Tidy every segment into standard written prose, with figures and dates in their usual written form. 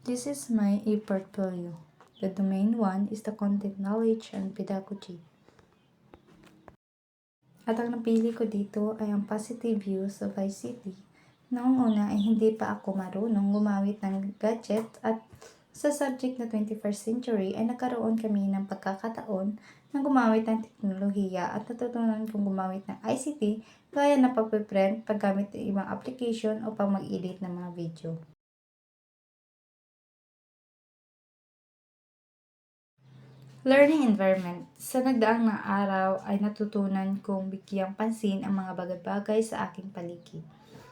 This is my e-portfolio. The domain 1 is the content knowledge and pedagogy. At ang napili ko dito ay ang positive views of ICT. Noong una ay hindi pa ako marunong gumamit ng gadget at sa subject na 21st century ay nagkaroon kami ng pagkakataon na gumamit ng teknolohiya at natutunan kong gumamit ng ICT gaya ng pagpiprint, paggamit ng ibang application o pang mag-edit ng mga video. Learning environment. Sa nagdaang na araw ay natutunan kong bigyang pansin ang mga bagay-bagay sa aking paligid.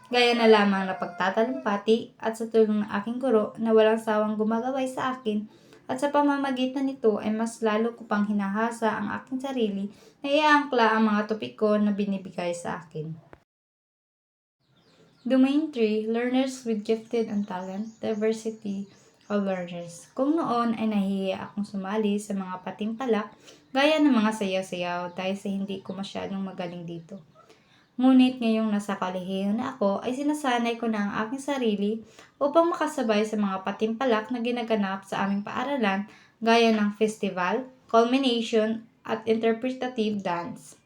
Gaya na lamang na pagtatalumpati at sa tulong ng aking guro na walang sawang gumagabay sa akin at sa pamamagitan nito ay mas lalo ko pang hinahasa ang aking sarili na iaangkla ang mga topiko na binibigay sa akin. Domain 3, Learners with Gifted and Talent, Diversity of Learners. Kung noon ay nahihiya akong sumali sa mga patimpalak gaya ng mga sayaw-sayaw dahil sa hindi ko masyadong magaling dito. Ngunit ngayong nasa kolehiyo na ako ay sinasanay ko na ang aking sarili upang makasabay sa mga patimpalak na ginaganap sa aming paaralan gaya ng festival, culmination, at interpretative dance.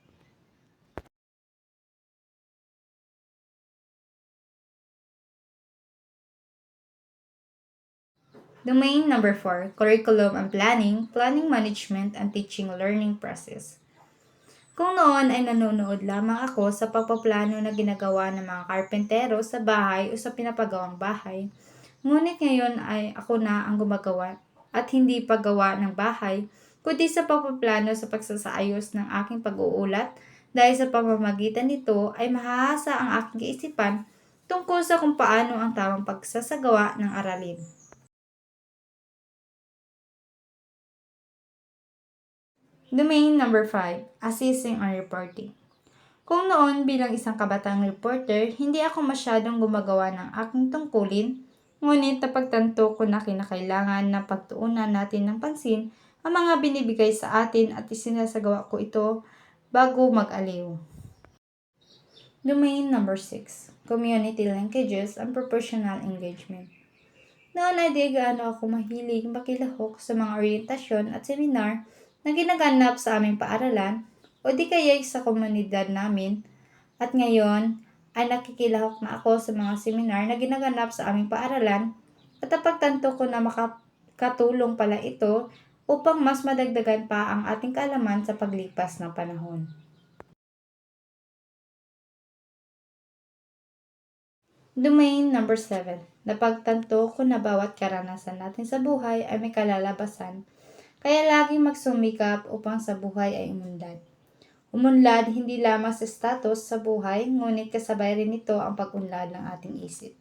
Domain number 4, Curriculum and Planning, Planning Management, and Teaching Learning Process. Kung noon ay nanonood lamang ako sa pagpaplano na ginagawa ng mga karpentero sa bahay o sa pinapagawang bahay, ngunit ngayon ay ako na ang gumagawa at hindi paggawa ng bahay, kundi sa pagpaplano sa pagsasaayos ng aking pag-uulat dahil sa pamamagitan nito ay mahahasa ang aking kaisipan tungkol sa kung paano ang tamang pagsasagawa ng aralin. Domain number 5, Assisting on Reporting. Kung noon bilang isang kabatang reporter, hindi ako masyadong gumagawa ng aking tungkulin, ngunit napagtanto ko na kinakailangan na pagtuunan natin ng pansin ang mga binibigay sa atin at isinasagawa ko ito bago mag-aliw. Domain number 6, Community Linkages and Proportional Engagement. Noon ay di gaano ako mahilig makilahok sa mga orientasyon at seminar na ginaganap sa aming paaralan o di kaya sa komunidad namin at ngayon ay nakikilahok na ako sa mga seminar na ginaganap sa aming paaralan at napagtanto ko na makakatulong pala ito upang mas madagdagan pa ang ating kaalaman sa paglipas ng panahon. Domain number 7. Napagtanto ko na bawat karanasan natin sa buhay ay may kalalabasan. Kaya laging magsumikap upang sa buhay ay umunlad. Umunlad hindi lamang sa status sa buhay, ngunit kasabay rin nito ang pag-unlad ng ating isip.